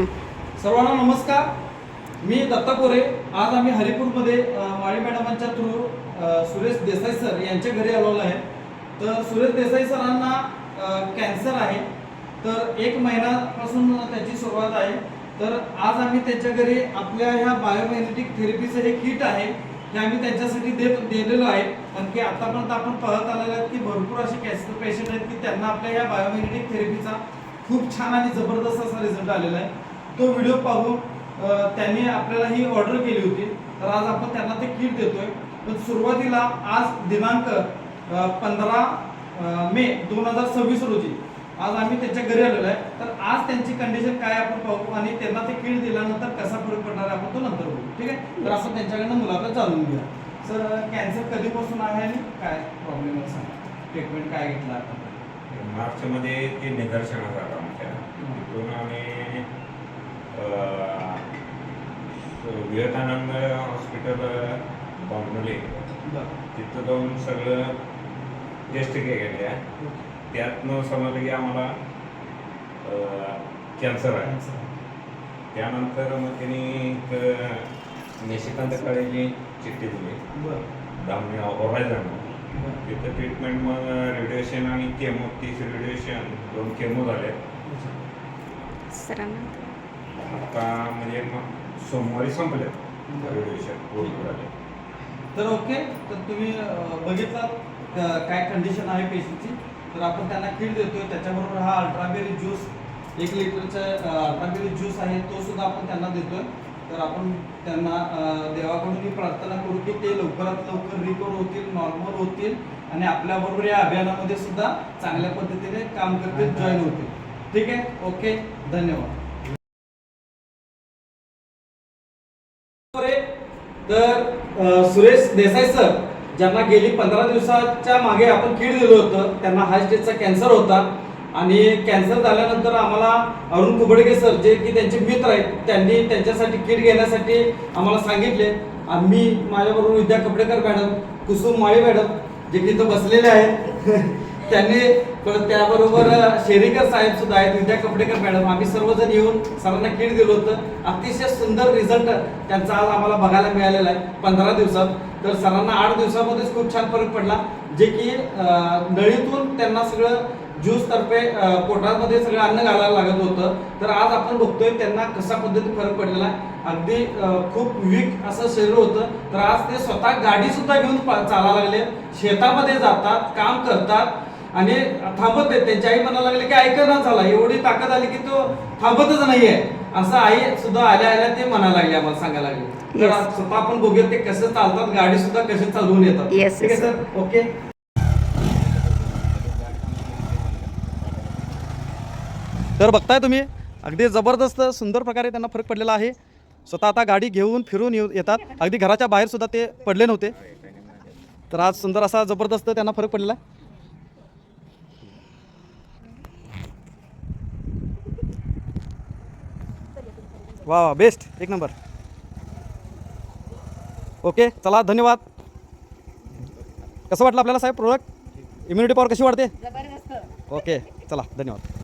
सर्वांना नमस्कार. मी दत्ता कोरे. आज आम्ही हरिपूरमध्ये माळी मॅडमांच्या थ्रू सुरेश देसाई सर यांच्या घरी आलेलो आहे. तर सुरेश देसाई सरांना कॅन्सर आहे. तर 1 महिन्यापासून त्याची सुरुवात आहे. तर आज आम्ही त्यांच्या घरी आपल्या ह्या बायोमॅग्नेटिक थेरपीचं हे किट आहे हे आम्ही त्यांच्यासाठी दिलेलो आहे. कारण की आतापर्यंत आपण पाहत आलेलो आहे की भरपूर असे कॅन्सर पेशंट आहेत की त्यांना आपल्या ह्या बायोमॅग्नेटिक थेरपीचा खूप छान आणि जबरदस्त असा रिझल्ट आलेला आहे. तो व्हिडिओ पाहून त्यांनी आपल्याला ही ऑर्डर केली होती. तर आज आपण त्यांना ते किट देतोय. पण सुरुवातीला आज दिनांक 15 मे 2026 रोजी आज आम्ही त्यांच्या घरी आलेलो आहे. तर आज त्यांची कंडिशन काय आपण पाहू आणि त्यांना ते किट दिल्यानंतर कसा फरक पडणार आहे आपण तो नंतर बघू. ठीक आहे. तर आपण त्यांच्याकडनं मुलाखत जाणून घेऊया. सर, कॅन्सर कधीपासून आहे आणि काय प्रॉब्लेम आहे सांगा. ट्रीटमेंट काय घेतला आपण? मार्चमध्ये ते निदर्शनास आलं आमच्या. तिथून आम्ही विवेकानंद हॉस्पिटल बॉम्बे तिथं जाऊन सगळं टेस्ट केल्या. त्यातनं समजलं की आम्हाला कॅन्सर आहे. त्यानंतर मग त्यांनी निशिकांत काळेची चिठ्ठी दिली धामणी होरायझन. तिथं ट्रीटमेंट मग रेडिएशन आणि केमो 30 रेडिएशन 2 केमो झाले. आता म्हणजे सोमवारी संपले रेडिएशन पूर्ण झाले. तर ओके. तर तुम्ही बघितलात काय कंडिशन आहे पेशंटची. तर आपण त्यांना किट देतोय. त्याच्याबरोबर हा अल्ट्राबेरी ज्यूस 1 लिटरचा अल्ट्राबेरी ज्यूस आहे तो सुद्धा आपण त्यांना देतोय. तर आपण त्यांना देवाकडून ही प्रार्थना करू की ते लवकरात लवकर रिकवर होतील, नॉर्मल होतील आणि आपल्याबरोबर या अभियानामध्ये सुद्धा चांगल्या पद्धतीने काम करतील, जॉईन होतील. ठीक आहे. ओके, धन्यवाद. तर सुरेश देसाई सर ज्यांना गेली 15 दिवसाच्या मागे आपण किट दिलं होतं, त्यांना हाय स्टेजचा कॅन्सर होता आणि कॅन्सर झाल्यानंतर आम्हाला अरुण कुबडगे सर जे की त्यांचे मित्र आहेत त्यांनी त्यांच्यासाठी किट घेण्यासाठी आम्हाला सांगितले. आम्ही माझ्याबरोबर विद्या कपडेकर मॅडम, कुसुम माळी मॅडम जे की इथं बसलेले आहेत त्यांनी, त्याबरोबर शेरीकर साहेब सुद्धा आहेत, विद्या कपडेकर मॅडम, आम्ही सर्वजण येऊन सरांना किट दिलं होतं. अतिशय सुंदर रिझल्ट त्यांचा आज आम्हाला बघायला मिळालेला आहे 15 दिवसात. तर सरांना 8 दिवसामध्येच खूप छान फरक पडला. जे की नळीतून त्यांना सगळं ज्यूस तर्फे पोटामध्ये सगळं अन्न घालायला लागत होतं. तर आज आपण बघतोय त्यांना कशा पद्धतीने फरक पडलेला आहे. अगदी खूप वीक असं शरीर होतं. तर आज ते स्वतः गाडी सुद्धा घेऊन चालायला लागले, शेतामध्ये जातात, काम करतात आणि थांबत नाही. त्यांची आई म्हणायला लागले की ऐकणं झाला, एवढी ताकद आली की तो थांबतच नाहीये असं आई सुद्धा आल्या आल्या ते म्हणायला लागले, आम्हाला सांगायला लागले. तर स्वतः आपण बघूया ते कसं चालतात, गाडी सुद्धा कशी चालवून येतात. ठीक आहे सर. ओके. तर बघताय तुम्ही अगदी जबरदस्त सुंदर प्रकारे त्यांना फरक पडलेला आहे. स्वतः आता गाडी घेऊन फिरून येतात. अगदी घराच्या बाहेर सुद्धा ते पडले नव्हते. तर आज सुंदर असा जबरदस्त त्यांना फरक पडलेला आहे. वा, बेस्ट, 1 नंबर. ओके, चला, धन्यवाद. कसं वाटलं आपल्याला साहेब प्रोडक्ट? इम्युनिटी पॉवर कशी वाढते? जबरदस्त. ओके, चला, धन्यवाद.